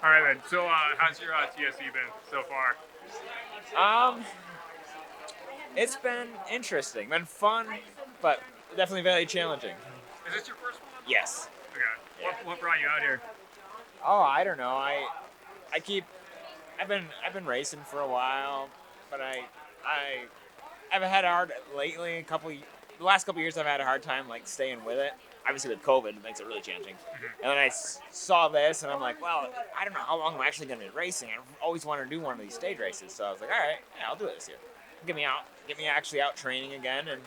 All right, then. So, how's your TSE been so far? Um, it's been interesting, been fun, but definitely very challenging. Is this your first one? Yes. Okay. Yeah. What brought you out here? Oh, I don't know. I keep I've been racing for a while, but I I've had a hard lately. The last couple years I've had a hard time like staying with it. Obviously with COVID, it makes it really challenging. Hmm. And then saw this, and I'm like, well, I don't know how long I'm actually going to be racing. I've always wanted to do one of these stage races, so I was like, all right, yeah, I'll do it this year. Get me actually out training again, and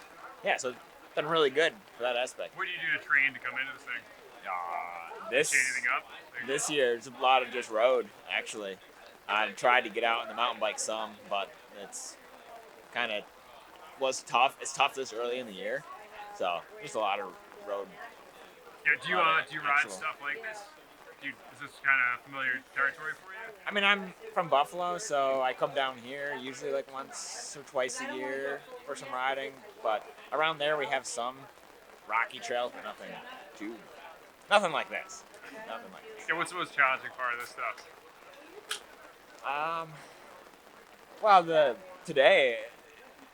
yeah, so it's been really good for that aspect. What do you do to train to come into this thing? Change This anything up? this year it's a lot of just road actually. I tried to get out on the mountain bike some, but it's kind of was tough. It's tough this early in the year, so just a lot of road. Yeah. Do you ride Actual. stuff like this? Is this kind of familiar territory for you? I mean, I'm from Buffalo, so I come down here usually like once or twice a year for some riding. But around there we have some rocky trails, but nothing like this. Nothing like this. Yeah. What's the most challenging part of this stuff? Um, well, the today,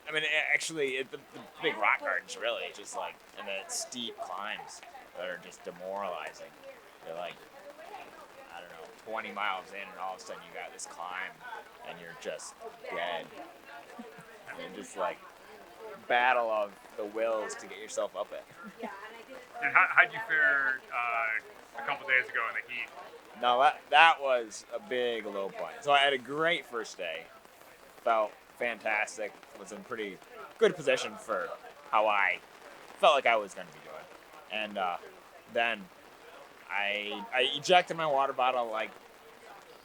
I mean, the big rock gardens really just like, and the steep climbs that are just demoralizing. They're like, I don't know, 20 miles in, and all of a sudden you got this climb, and you're just dead. I mean, just like battle of the wills to get yourself up it. And how'd you fare a couple days ago in the heat? No, that was a big low point. So I had a great first day. Felt fantastic. Was in pretty good position for how I felt like I was going to be doing. And then I ejected my water bottle like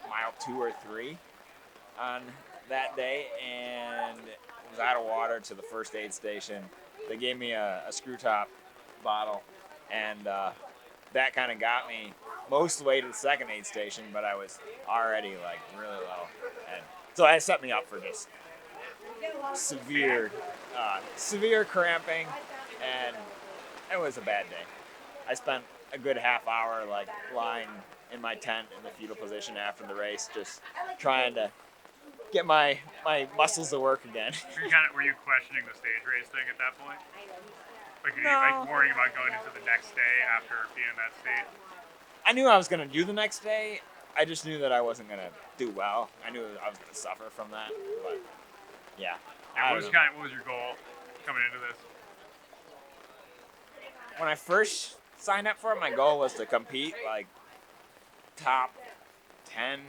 mile 2 or 3 on that day, and was out of water to the first aid station. They gave me a screw top bottle, and that kind of got me most of the way to the second aid station, but I was already like really low, and so that set me up for just severe, severe cramping, and it was a bad day. I spent a good half hour like lying in my tent in the fetal position after the race, just trying to get my muscles to work again. Were you questioning the stage race thing at that point? Like, No, worrying about going into the next day after being in that state? I knew I was gonna do the next day. I just knew that I wasn't gonna do well. I knew I was gonna suffer from that. But yeah, What was your goal coming into this? when I first signed up for it, my goal was to compete like top 10,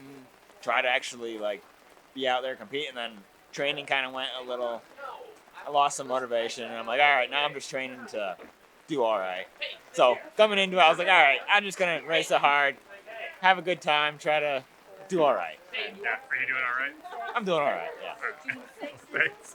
try to actually like be out there compete, and then training kind of went a little. I lost some motivation, and I'm like, all right, now I'm just training to do all right. So coming into it, I was like, all right, I'm just gonna race it hard, have a good time, try to do all right. Yeah, are you doing all right? I'm doing all right. Yeah. All right. Thanks.